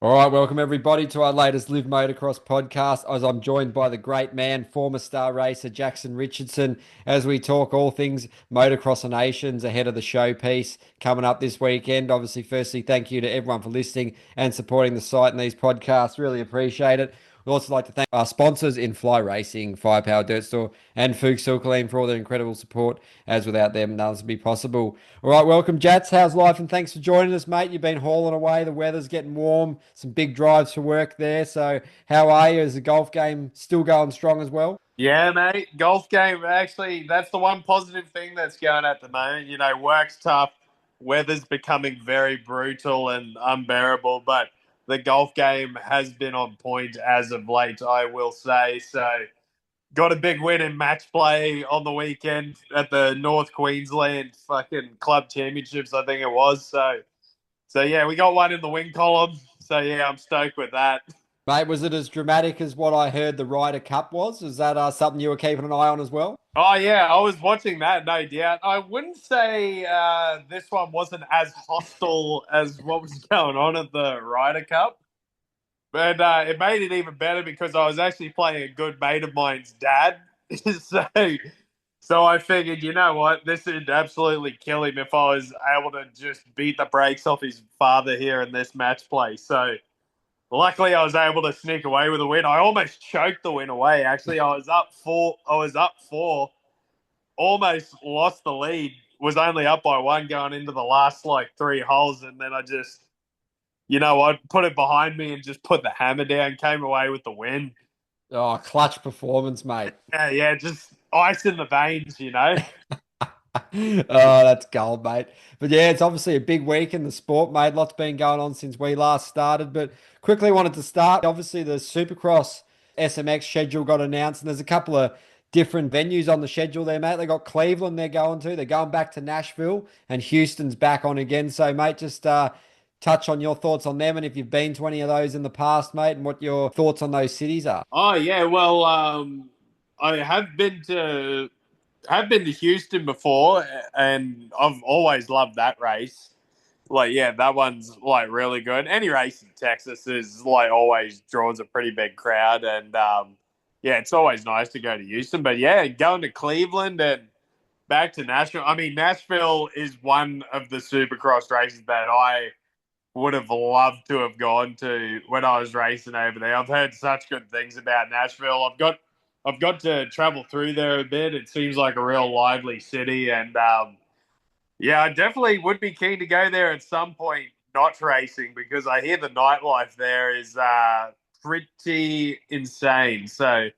All right, welcome everybody to our latest Live Motocross podcast. As I'm joined by the great man, former star racer Jackson Richardson, as we talk all things Motocross of Nations ahead of the showpiece coming up this weekend. Obviously, firstly, thank you to everyone for listening and supporting the site and these podcasts. Really appreciate it. We'd also like to thank our sponsors in Fly Racing, Firepower Dirt Store, and Fuchs Silkaleen for all their incredible support, as without them, none of this would be possible. All right, welcome, Jats. How's life? And thanks for joining us, mate. You've been hauling away. The weather's getting warm. Some big drives for work there. So, how are you? Is the golf game still going strong as well? Yeah, mate. Golf game, actually, that's the one positive thing that's going at the moment. Work's tough, weather's becoming very brutal and unbearable, but the golf game has been on point as of late, I will say. So, got a big win in match play on the weekend at the North Queensland fucking club championships, I think it was. So yeah, we got one in the win column. So yeah, I'm stoked with that. Mate, was it as dramatic as what I heard the Ryder Cup was? Is that something you were keeping an eye on as well? Oh yeah, I was watching that, no doubt. I wouldn't say this one wasn't as hostile as what was going on at the Ryder Cup, but it made it even better because I was actually playing a good mate of mine's dad. so, so I figured, you know what, this would absolutely kill him if I was able to just beat the brakes off his father here in this match play. So luckily, I was able to sneak away with a win. I almost choked the win away. Actually, I was up four. I was up four. Almost lost the lead. Was only up by one going into the last like three holes, and then I just, I put it behind me and just put the hammer down. Came away with the win. Oh, clutch performance, mate. Yeah, yeah, just ice in the veins. Oh, that's gold, mate. But yeah, it's obviously a big week in the sport, mate. Lots been going on since we last started. But quickly wanted to start. Obviously, the Supercross SMX schedule got announced, and there's a couple of different venues on the schedule there, mate. They got Cleveland they're going to. They're going back to Nashville, and Houston's back on again. So, mate, just touch on your thoughts on them and if you've been to any of those in the past, mate, and what your thoughts on those cities are. Oh yeah, well, I have been to Houston before, and I've always loved that race. Like, yeah, that one's like really good. Any race in Texas is like always draws a pretty big crowd, and yeah, it's always nice to go to Houston. But yeah, going to Cleveland and back to Nashville. I mean, Nashville is one of the Supercross races that I would have loved to have gone to when I was racing over there. I've heard such good things about Nashville. I've got to travel through there a bit. It seems like a real lively city, and yeah, I definitely would be keen to go there at some point, not racing, because I hear the nightlife there is pretty insane. So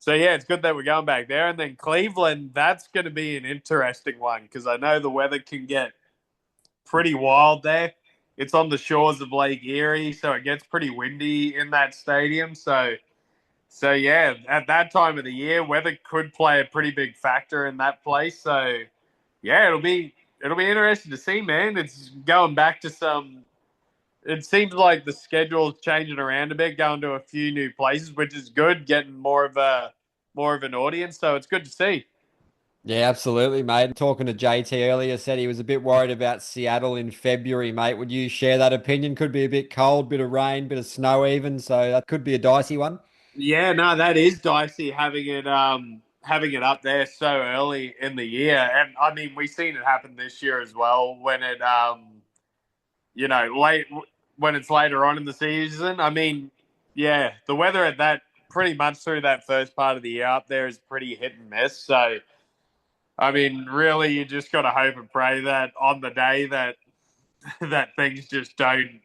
yeah, it's good that we're going back there. And then Cleveland, that's going to be an interesting one because I know the weather can get pretty wild there. It's on the shores of Lake Erie, so it gets pretty windy in that stadium. So yeah, at that time of the year, weather could play a pretty big factor in that place. So yeah, it'll be interesting to see, man. It's going back to some. It seems like the schedule's changing around a bit, going to a few new places, which is good, getting more of an audience. So it's good to see. Yeah, absolutely, mate. Talking to JT earlier, said he was a bit worried about Seattle in February, mate. Would you share that opinion? Could be a bit cold, bit of rain, bit of snow even, so that could be a dicey one. Yeah, no, that is dicey having it up there so early in the year, and I mean we've seen it happen this year as well when it late when it's later on in the season. I mean, yeah, the weather at that pretty much through that first part of the year up there is pretty hit and miss. So I mean, really, you just got to hope and pray that on the day that that things just don't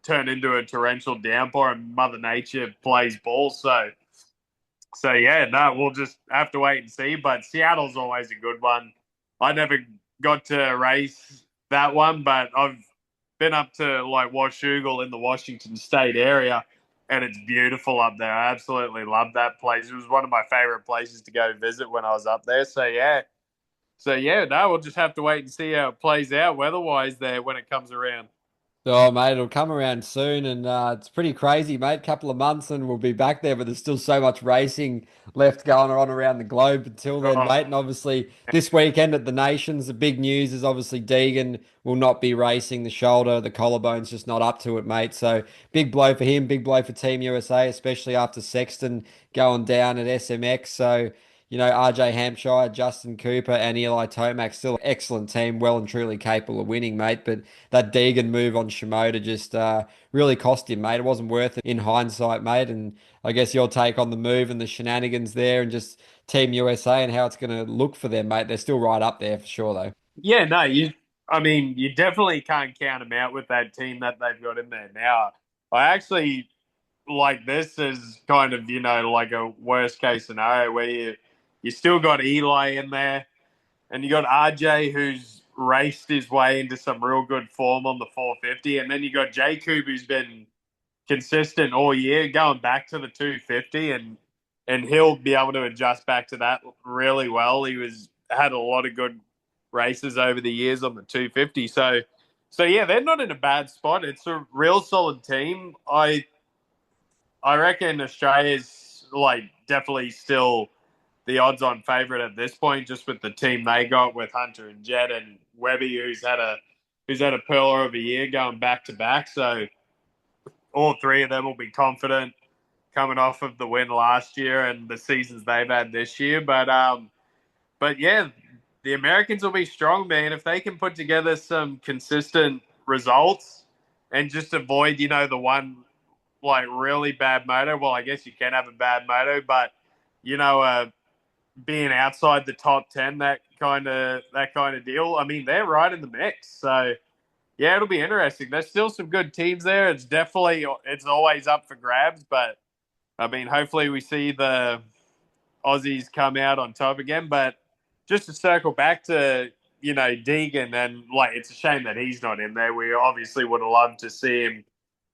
turn into a torrential downpour and Mother Nature plays ball. So yeah, no, we'll just have to wait and see. But Seattle's always a good one. I never got to race that one, but I've been up to like Washougal in the Washington State area, and it's beautiful up there. I absolutely love that place. It was one of my favorite places to go visit when I was up there. So yeah, no, we'll just have to wait and see how it plays out weather-wise there when it comes around. Oh, mate, it'll come around soon, and it's pretty crazy, mate. Couple of months, and we'll be back there. But there's still so much racing left going on around the globe until then, Oh, mate. And obviously, this weekend at the Nations, the big news is obviously Deegan will not be racing. The shoulder, the collarbone's just not up to it, mate. So big blow for him, big blow for Team USA, especially after Sexton going down at SMX. So. RJ Hampshire, Justin Cooper, and Eli Tomac still an excellent team, well and truly capable of winning, mate. But that Deegan move on Shimoda just really cost him, mate. It wasn't worth it in hindsight, mate. And I guess your take on the move and the shenanigans there and just Team USA and how it's going to look for them, mate. They're still right up there for sure, though. yeah, no, I mean, you definitely can't count them out with that team that they've got in there now. I actually like this as kind of, like a worst case scenario where you still got Eli in there and you got RJ who's raced his way into some real good form on the 450, and then you got Jacob who's been consistent all year, going back to the 250, and he'll be able to adjust back to that really well. He was had a lot of good races over the years on the 250, so yeah, they're not in a bad spot. It's a real solid team. I reckon Australia's like definitely still the odds-on favourite at this point, just with the team they got with Hunter and Jett and Webby, who's had a pearler of a year going back to back. So all three of them will be confident coming off of the win last year and the seasons they've had this year. But yeah, the Americans will be strong, man. If they can put together some consistent results and just avoid, the one like really bad moto. Well, I guess you can have a bad moto, but being outside the top 10, that kind of deal. I mean, they're right in the mix. So yeah, it'll be interesting. There's still some good teams there. It's always up for grabs, but I mean, hopefully we see the Aussies come out on top again. But just to circle back to Deegan, and like it's a shame that he's not in there. We obviously would have loved to see him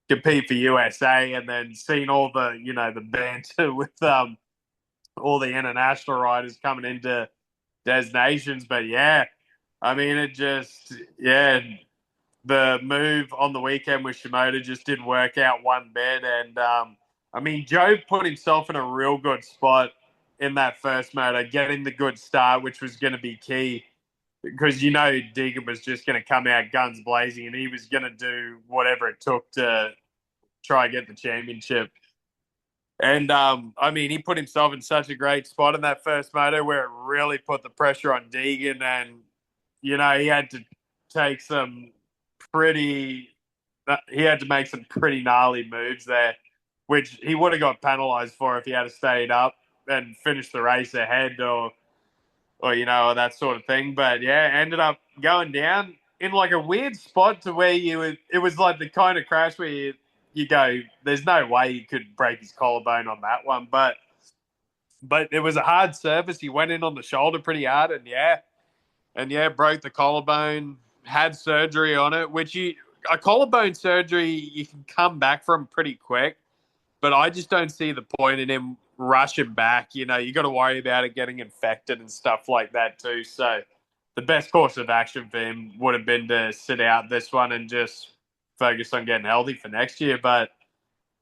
compete for USA, and then seen all the banter with all the international riders coming into Des Nations. But yeah, I mean, the move on the weekend with Shimoda just didn't work out one bit. And I mean, Joe put himself in a real good spot in that first moto, getting the good start, which was going to be key because Deegan was just going to come out guns blazing and he was going to do whatever it took to try and get the championship. And I mean, he put himself in such a great spot in that first moto where it really put the pressure on Deegan, and he had to take some pretty. He had to make some pretty gnarly moves there, which he would have got penalised for if he had stayed up and finished the race ahead, or that sort of thing. But yeah, ended up going down in like a weird spot to where it was like the kind of crash where you go, there's no way he could break his collarbone on that one. But it was a hard surface. He went in on the shoulder pretty hard, and broke the collarbone, had surgery on it, which a collarbone surgery you can come back from pretty quick. But I just don't see the point in him rushing back. You got to worry about it getting infected and stuff like that too. So the best course of action for him would have been to sit out this one and just focus on getting healthy for next year. But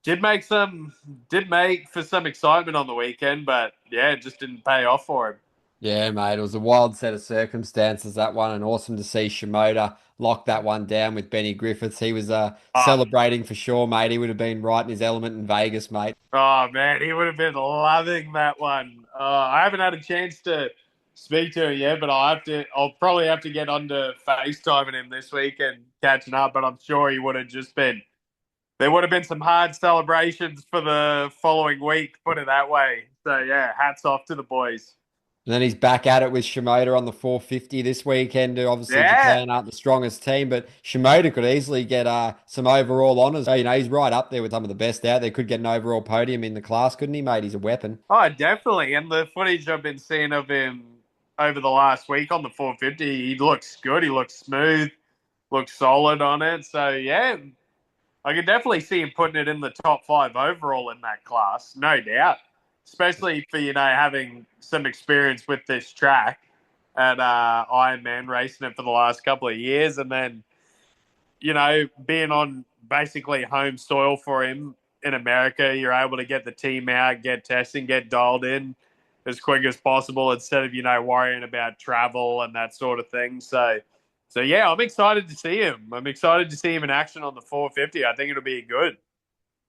did make for some excitement on the weekend, but yeah, it just didn't pay off for him. Yeah, mate, it was a wild set of circumstances, that one, and awesome to see Shimoda lock that one down with Benny Griffiths. He was Oh, celebrating for sure, mate. He would have been right in his element in Vegas, mate. oh man, he would have been loving that one. I haven't had a chance to speak to him yet, but I'll probably have to get onto FaceTiming him this week and catching up. But I'm sure he would have just been. There would have been some hard celebrations for the following week, put it that way. So yeah, hats off to the boys. And then he's back at it with Shimoda on the 450 this weekend. Obviously, Yeah. Japan aren't the strongest team, but Shimoda could easily get some overall honours. So, he's right up there with some of the best out there. Could get an overall podium in the class, couldn't he, mate? He's a weapon. Oh, definitely. And the footage I've been seeing of him over the last week on the 450, he looks good. He looks smooth, looks solid on it. So, yeah, I could definitely see him putting it in the top 5 overall in that class, no doubt. Especially for, having some experience with this track at Ironman, racing it for the last couple of years. And then, being on basically home soil for him in America, you're able to get the team out, get testing, get dialed in as quick as possible instead of, worrying about travel and that sort of thing. So yeah, I'm excited to see him. I'm excited to see him in action on the 450. I think it'll be good.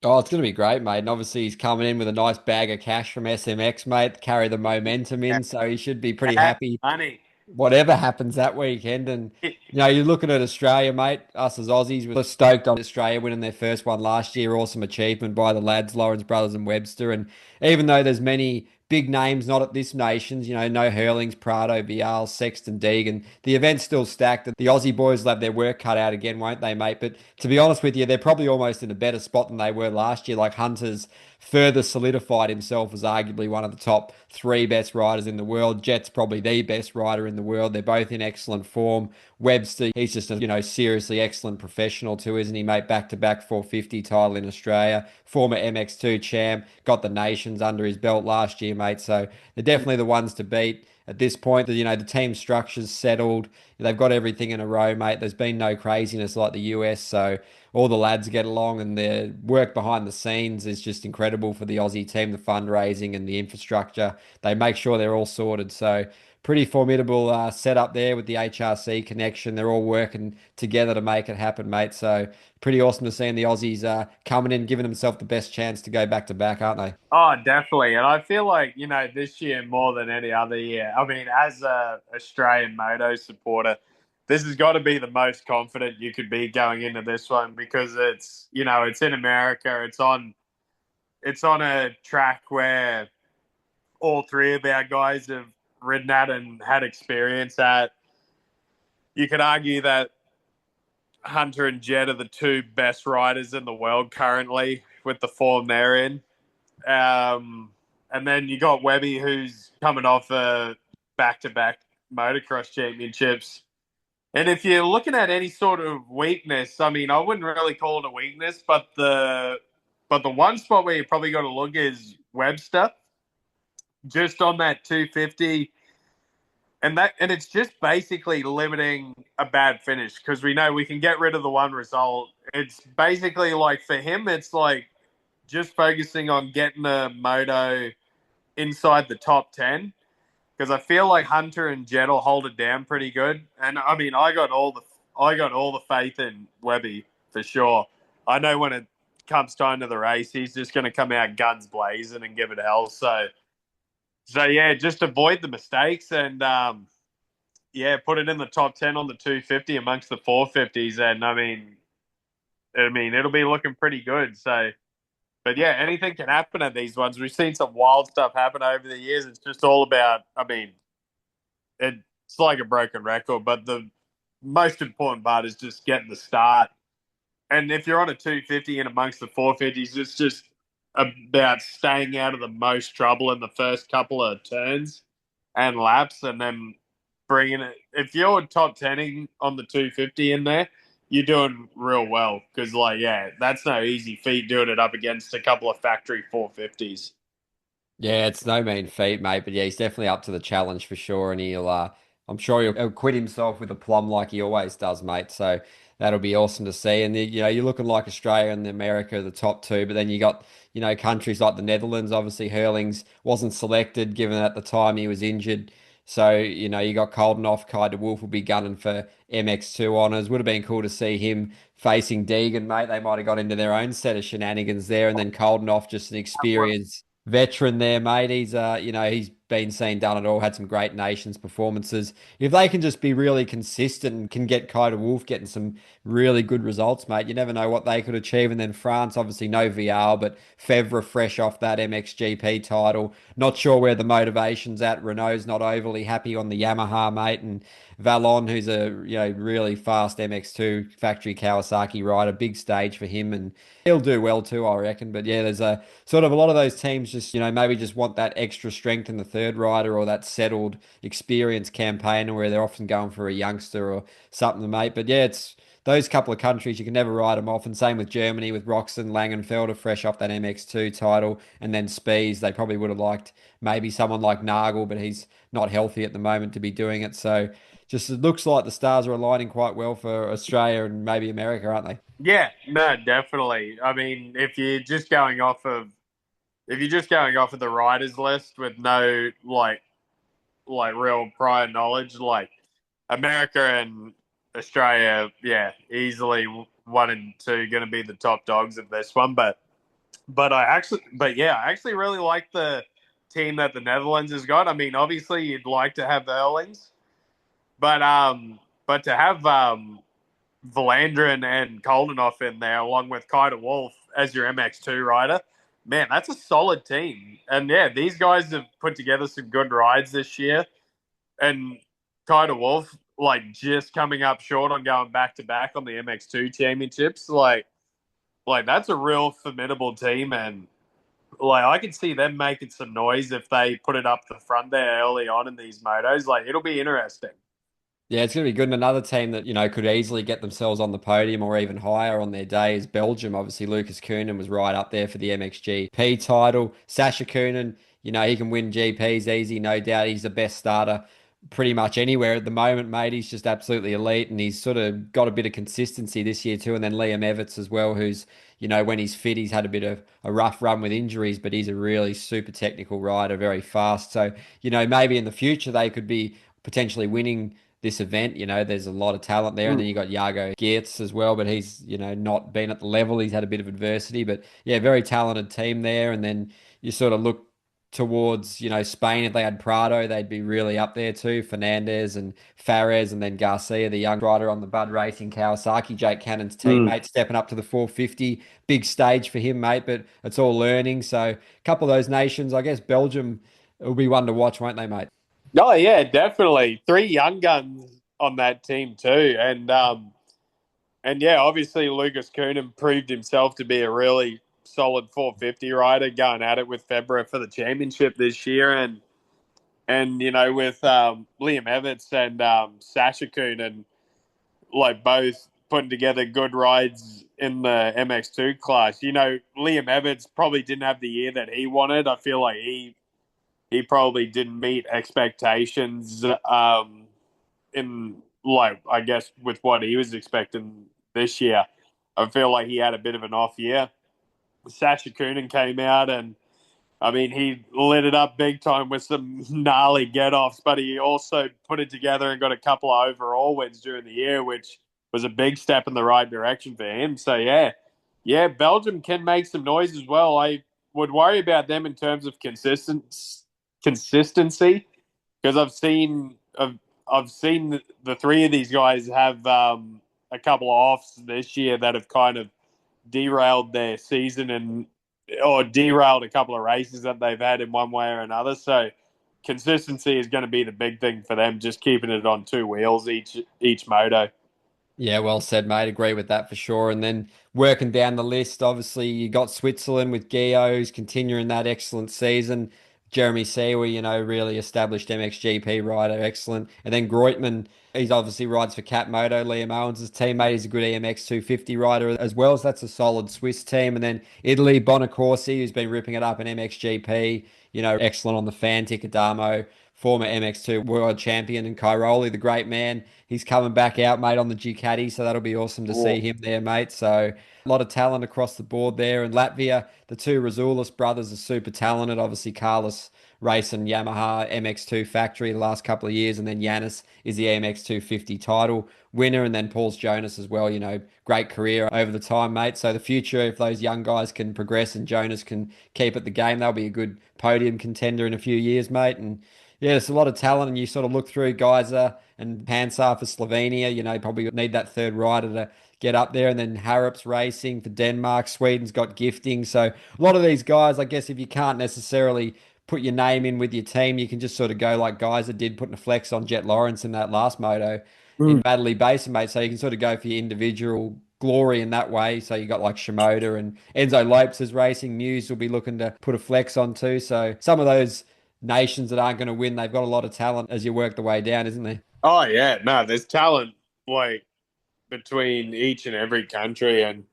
Oh, it's going to be great, mate. And obviously, he's coming in with a nice bag of cash from SMX, mate, carry the momentum in. So he should be pretty happy Money. whatever happens that weekend. And, you're looking at Australia, mate. Us as Aussies, we're stoked on Australia winning their first one last year. Awesome achievement by the lads, Lawrence Brothers and Webster. And even though there's many big names not at this nations, no Hurlings, Prado, Vial, Sexton, Deegan, the event's still stacked. The Aussie boys will have their work cut out again, won't they, mate? But to be honest with you, they're probably almost in a better spot than they were last year. Like Hunter's further solidified himself as arguably one of the top three best riders in the world. Jet's probably the best rider in the world. They're both in excellent form. Webster, he's just a seriously excellent professional too, isn't he, mate? Back to back 450 title in Australia, former MX2 champ, got the nations under his belt last year, mate. So they're definitely the ones to beat at this point. The team structure's settled. They've got everything in a row, mate. There's been no craziness like the US, so all the lads get along, and their work behind the scenes is just incredible for the Aussie team, the fundraising and the infrastructure. They make sure they're all sorted. So pretty formidable setup there with the HRC connection. They're all working together to make it happen, mate. So pretty awesome to see the Aussies coming in, giving themselves the best chance to go back to back, aren't they? Oh, definitely. And I feel like, this year more than any other year, I mean, as a Australian moto supporter, this has got to be the most confident you could be going into this one because it's in America. It's on a track where all three of our guys have ridden at and had experience at. You could argue that Hunter and Jed are the two best riders in the world currently with the form they're in. And then you got Webby, who's coming off a back-to-back motocross championships. And if you're looking at any sort of weakness, I mean, I wouldn't really call it a weakness, but the one spot where you probably got to look is Webster, just on that 250, and it's just basically limiting a bad finish because we know we can get rid of the one result. It's basically like for him, it's like just focusing on getting a moto inside the top 10 because I feel like Hunter and Jed will hold it down pretty good. And I mean, I got all the faith in Webby for sure. I know when it comes time to the race, he's just going to come out guns blazing and give it hell. So yeah, just avoid the mistakes and yeah, put it in the top 10 on the 250 amongst the 450s, and I mean it'll be looking pretty good. So, but yeah, anything can happen at these ones. We've seen some wild stuff happen over the years. It's just all about. I mean, it's like a broken record, but the most important part is just getting the start. And if you're on a 250 and amongst the 450s, it's just about staying out of the most trouble in the first couple of turns and laps, and then bringing it. If you're top 10ing on the 250 in there, you're doing real well because, like, yeah, that's no easy feat doing it up against a couple of factory 450s. Yeah, it's no mean feat, mate. But yeah, he's definitely up to the challenge for sure, and I'm sure he'll acquit himself with aplomb like he always does, mate. So that'll be awesome to see. And you're looking like Australia and America, the top two, but then you got countries like the Netherlands. Obviously, Hurlings wasn't selected given at the time he was injured. So you got Koldenoff, Kai de Wolf will be gunning for MX2 honours. Would have been cool to see him facing Deegan, mate. They might have got into their own set of shenanigans there, and then Koldenoff, just an experience veteran there, mate. He's been seen, done it all, had some great nations performances. If they can just be really consistent and can get Kota Wolf getting some really good results, mate, you never know what they could achieve. And then France, obviously no Vial, but Fevre fresh off that MXGP title. Not sure where the motivation's at. Renault's not overly happy on the Yamaha, mate, and Vallon, who's a really fast MX2 factory Kawasaki rider, big stage for him, and he'll do well too, I reckon. But yeah, there's a sort of a lot of those teams just maybe just want that extra strength in the third rider or that settled experienced campaigner where they're often going for a youngster or something, mate. But yeah, it's those couple of countries you can never write them off, and same with Germany with Roxen, Langenfelder fresh off that MX2 title, and then Spies. They probably would have liked maybe someone like Nagel, but he's not healthy at the moment to be doing it. So just it looks like the stars are aligning quite well for Australia and maybe America, aren't they? Yeah, no, definitely. I mean, if you're just going off of the riders list with no like real prior knowledge, like America and Australia, yeah, easily one and two going to be the top dogs of this one. But yeah, I actually really like the team that the Netherlands has got. I mean, obviously you'd like to have the Erlings, but to have Valandrin and Koldenhoff in there along with Kiter Wolf as your MX2 rider, man, that's a solid team. And yeah, these guys have put together some good rides this year. And Kiter Wolf, like just coming up short on going back to back on the MX2 championships, like that's a real formidable team, and like I could see them making some noise if they put it up the front there early on in these motos. Like it'll be interesting. Yeah, it's going to be good. And another team that, could easily get themselves on the podium or even higher on their day is Belgium. Obviously, Lucas Koenen was right up there for the MXGP title. Sasha Koenen, he can win GPs easy, no doubt. He's the best starter pretty much anywhere at the moment, mate. He's just absolutely elite, and he's sort of got a bit of consistency this year too. And then Liam Everts as well, who's, when he's fit, he's had a bit of a rough run with injuries, but he's a really super technical rider, very fast. So, maybe in the future they could be potentially winning this event. There's a lot of talent there. And then you got Jago Geerts as well, but he's, not been at the level. He's had a bit of adversity, but yeah, very talented team there. And then you sort of look towards, Spain. If they had Prado, they'd be really up there too. Fernandez and Fares, and then Garcia, the young rider on the Bud Racing Kawasaki, Jake Cannon's Mm. teammate, stepping up to the 450. Big stage for him, mate, but it's all learning. So a couple of those nations, I guess Belgium will be one to watch, won't they, mate? Oh yeah, definitely. Three young guns on that team too. And yeah, obviously Lucas Koenen proved himself to be a really solid 450 rider going at it with February for the championship this year. And with Liam Evans and Sasha Koenen, like both putting together good rides in the MX2 class. Liam Evans probably didn't have the year that he wanted. I feel like he probably didn't meet expectations in like I guess with what he was expecting this year. I feel like he had a bit of an off year. Sasha Coonan came out and I mean he lit it up big time with some gnarly get offs, but he also put it together and got a couple of overall wins during the year, which was a big step in the right direction for him. So yeah, Belgium can make some noise as well. I would worry about them in terms of consistency because I've seen the three of these guys have a couple of offs this year that have kind of derailed their season and or derailed a couple of races that they've had in one way or another. So consistency is going to be the big thing for them, just keeping it on two wheels each moto. Yeah, well said, mate. Agree with that for sure. And then working down the list, obviously you got Switzerland with Gio, who's continuing that excellent season. Jeremy Seawer, really established MXGP rider, excellent. And then Groitman, he's obviously rides for Cat Moto. Liam Owens' teammate, he's a good EMX 250 rider as well. So that's a solid Swiss team. And then Italy, Bonacorsi, who's been ripping it up in MXGP, excellent on the Fantic Adamo, former MX2 world champion, and Cairoli, the great man. He's coming back out, mate, on the Ducati, so that'll be awesome to see him there, mate. So a lot of talent across the board there. And Latvia, the two Razoulis brothers are super talented. Obviously, Carlos racing Yamaha MX2 factory the last couple of years, and then Yanis is the MX 250 title winner, and then Paul's Jonas as well. Great career over the time, mate. So the future, if those young guys can progress and Jonas can keep at the game, they'll be a good podium contender in a few years, mate. And yeah, there's a lot of talent, and you sort of look through Geyser and Pansar for Slovenia. Probably need that third rider to get up there, and then Harrop's racing for Denmark. Sweden's got gifting, so a lot of these guys, I guess, if you can't necessarily put your name in with your team, you can just sort of go like Geyser did, putting a flex on Jet Lawrence in that last moto in Baddeley Basin, mate. So you can sort of go for your individual glory in that way. So you got like Shimoda and Enzo Lopes is racing. Muse will be looking to put a flex on too. So some of those nations that aren't going to win, they've got a lot of talent as you work the way down, isn't there? Oh yeah, no, there's talent like between each and every country, and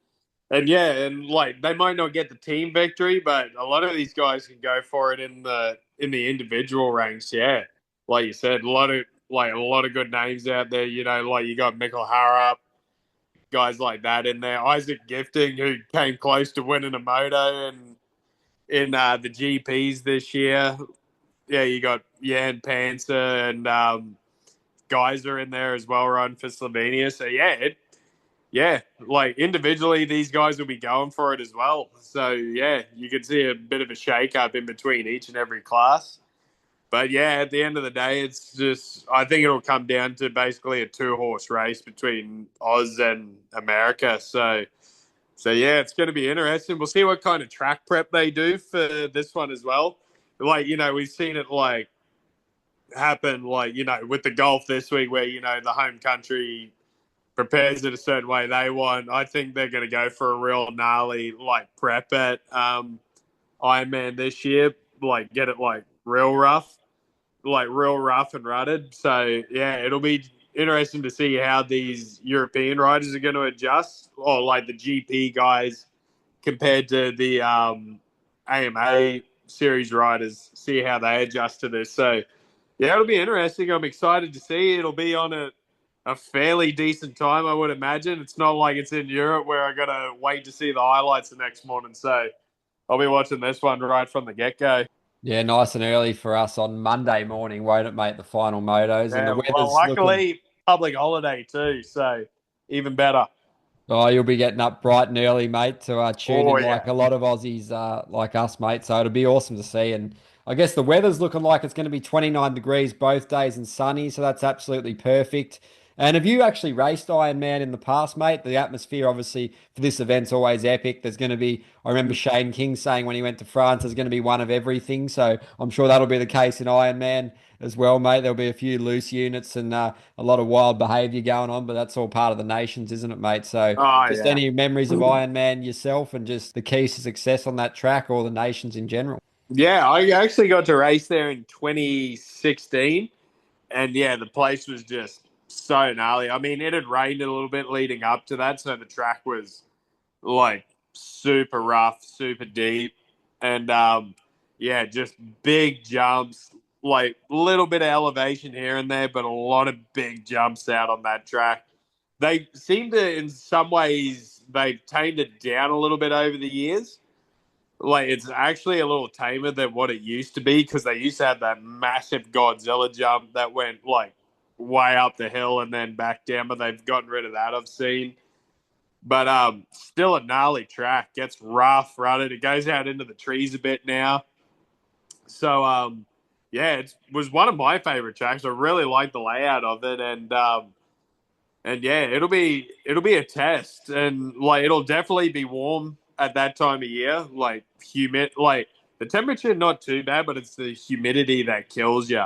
yeah, and like they might not get the team victory, but a lot of these guys can go for it in the individual ranks. Yeah, like you said, like a lot of good names out there. You know, like you got Michael Harrop, guys like that in there. Isaac Gifting, who came close to winning a moto and in the GPs this year. Yeah, you got Jan Panzer and Geyser in there as well, run for Slovenia. So yeah, like individually, these guys will be going for it as well. So yeah, you can see a bit of a shake up in between each and every class. But yeah, at the end of the day, it's just I think it'll come down to basically a two-horse race between Oz and America. So yeah, it's going to be interesting. We'll see what kind of track prep they do for this one as well. Like we've seen it like happen like with the golf this week where the home country prepares it a certain way they want. I think they're going to go for a real gnarly like prep at Ironman this year, like get it like real rough and rutted. So yeah, it'll be interesting to see how these European riders are going to adjust, or like the GP guys compared to the AMA series riders, see how they adjust to this. So yeah, it'll be interesting. I'm excited to see. It'll be on a fairly decent time, I would imagine. It's not like it's in Europe where I got to wait to see the highlights the next morning. So I'll be watching this one right from the get go. Yeah, nice and early for us on Monday morning, won't it, mate? The final motos and the Yeah, well, weather's looking. luckily, public holiday too. So even better. Oh, you'll be getting up bright and early, mate, to tune Oh, in like yeah. a lot of Aussies, like us, mate. So it'll be awesome to see. And I guess the weather's looking like it's going to be 29 degrees both days and sunny, so that's absolutely perfect. And have you actually raced Ironman in the past, mate? The atmosphere, obviously, for this event's always epic. There's going to be, I remember Shane King saying when he went to France, there's going to be one of everything. So I'm sure that'll be the case in Ironman as well, mate. There'll be a few loose units and a lot of wild behaviour going on, but that's all part of the nations, isn't it, mate? So Oh, just yeah. any memories of Ironman yourself and just the keys to success on that track or the nations in general? Yeah, I actually got to race there in 2016. And yeah, the place was just so gnarly. I mean, it had rained a little bit leading up to that. So the track was like super rough, super deep. And yeah, just big jumps, like a little bit of elevation here and there, but a lot of big jumps out on that track. They seem to, in some ways, they've tamed it down a little bit over the years. Like it's actually a little tamer than what it used to be because they used to have that massive Godzilla jump that went like way up the hill and then back down, but they've gotten rid of that. I've seen, but still a gnarly track. Gets rough, rutted. It goes out into the trees a bit now. So yeah, it was one of my favorite tracks. I really like the layout of it, and yeah, it'll be a test, and like it'll definitely be warm at that time of year, like humid, like the temperature not too bad, but it's the humidity that kills you.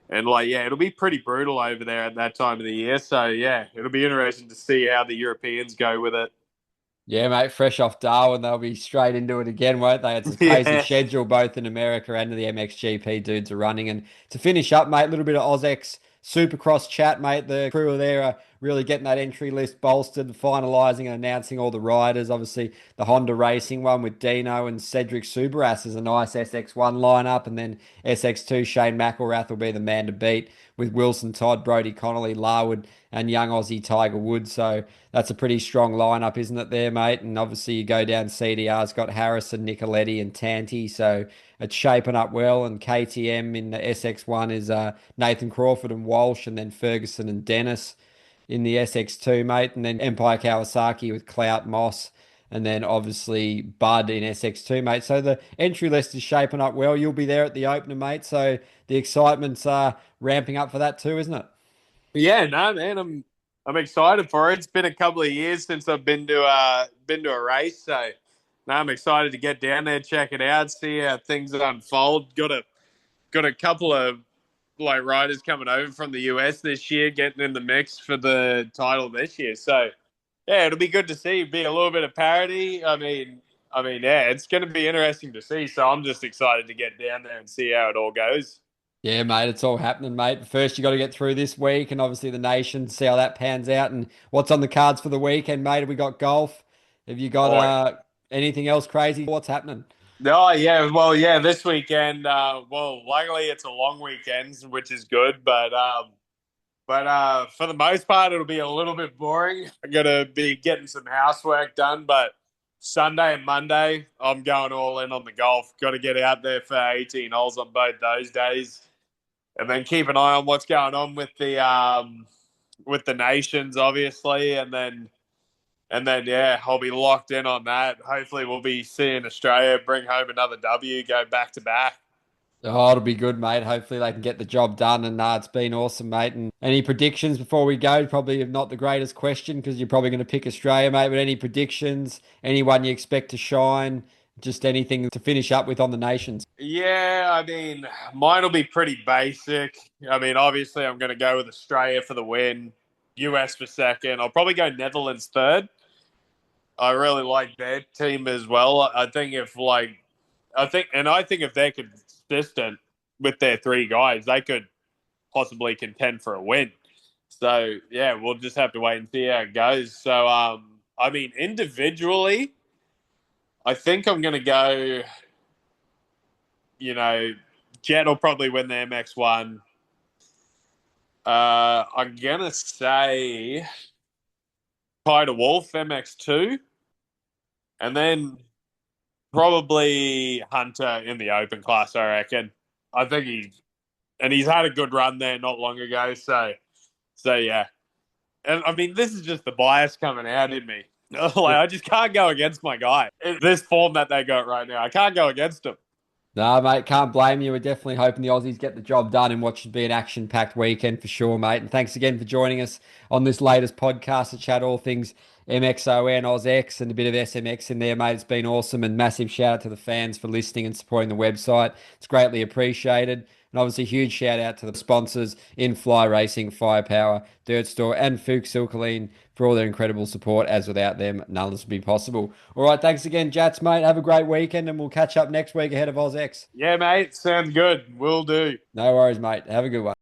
And like yeah, it'll be pretty brutal over there at that time of the year. So yeah, it'll be interesting to see how the Europeans go with it. Yeah, mate, fresh off Darwin, they'll be straight into it again, won't they? It's a crazy Yeah. schedule both in America and the MXGP dudes are running. And to finish up, mate, a little bit of AusX Supercross chat, mate. The crew are there are really getting that entry list bolstered, finalising and announcing all the riders. Obviously, the Honda Racing one with Dino and Cedric Subaras is a nice SX1 lineup. And then SX2, Shane McElrath will be the man to beat with Wilson Todd, Brody Connolly, Larwood, and young Aussie Tiger Woods. So that's a pretty strong lineup, isn't it, there, mate? And obviously, you go down CDR's got Harrison, Nicoletti, and Tanti. So it's shaping up well. And KTM in the SX1 is Nathan Crawford and Walsh, and then Ferguson and Dennis in the SX2, mate. And then Empire Kawasaki with Clout Moss. And then obviously Bud in SX2, mate. So the entry list is shaping up well. You'll be there at the opener, mate. So the excitement's ramping up for that too, isn't it? Yeah, no, man, I'm excited for it. It's been a couple of years since I've been to a race, so now I'm excited to get down there, check it out, see how things unfold. Got a couple of like riders coming over from the US this year, getting in the mix for the title this year. So yeah, it'll be good to see. Be a little bit of parity. Yeah, it's going to be interesting to see. So I'm just excited to get down there and see how it all goes. Yeah, mate, it's all happening, mate. First, you got to get through this week and obviously the nation, see how that pans out and what's on the cards for the weekend, mate. Have we got golf? Have you got Oh, anything else crazy? What's happening? oh yeah, well this weekend. Well, luckily it's a long weekend, which is good. But But for the most part, it'll be a little bit boring. I'm gonna be getting some housework done, but Sunday and Monday, I'm going all in on the golf. Got to get out there for 18 holes on both those days, and then keep an eye on what's going on with the nations, obviously, and then yeah, I'll be locked in on that. Hopefully, we'll be seeing Australia bring home another W, go back to back. Oh, it'll be good, mate. Hopefully they can get the job done. And it's been awesome, mate. And any predictions before we go? Probably not the greatest question because you're probably going to pick Australia, mate. But any predictions? Anyone you expect to shine? Just anything to finish up with on the nations? Yeah, I mean, mine will be pretty basic. I mean, obviously, I'm going to go with Australia for the win, US for second. I'll probably go Netherlands third. I really like their team as well. I think if they're consistent with their three guys, they could possibly contend for a win. So yeah, we'll just have to wait and see how it goes. So I mean, individually, I think I'm going to go. You know, Jet will probably win the MX1. I'm gonna say Ty Wolf MX2, and then probably Hunter in the open class. I reckon. I think he's had a good run there not long ago. So yeah. And I mean, this is just the bias coming out in me. Like I just can't go against my guy. This form that they got right now, I can't go against him. No, mate, can't blame you. We're definitely hoping the Aussies get the job done in what should be an action-packed weekend for sure, mate. And thanks again for joining us on this latest podcast to chat all things MXoN, AusX, and a bit of SMX in there, mate. It's been awesome, and massive shout out to the fans for listening and supporting the website. It's greatly appreciated. And obviously, huge shout out to the sponsors in Fly Racing, Firepower, Dirt Store, and Fuchs Silkaline for all their incredible support. As without them, none of this would be possible. All right, thanks again, Jats, mate. Have a great weekend, and we'll catch up next week ahead of AusX. Yeah, mate. Sounds good. Will do. No worries, mate. Have a good one.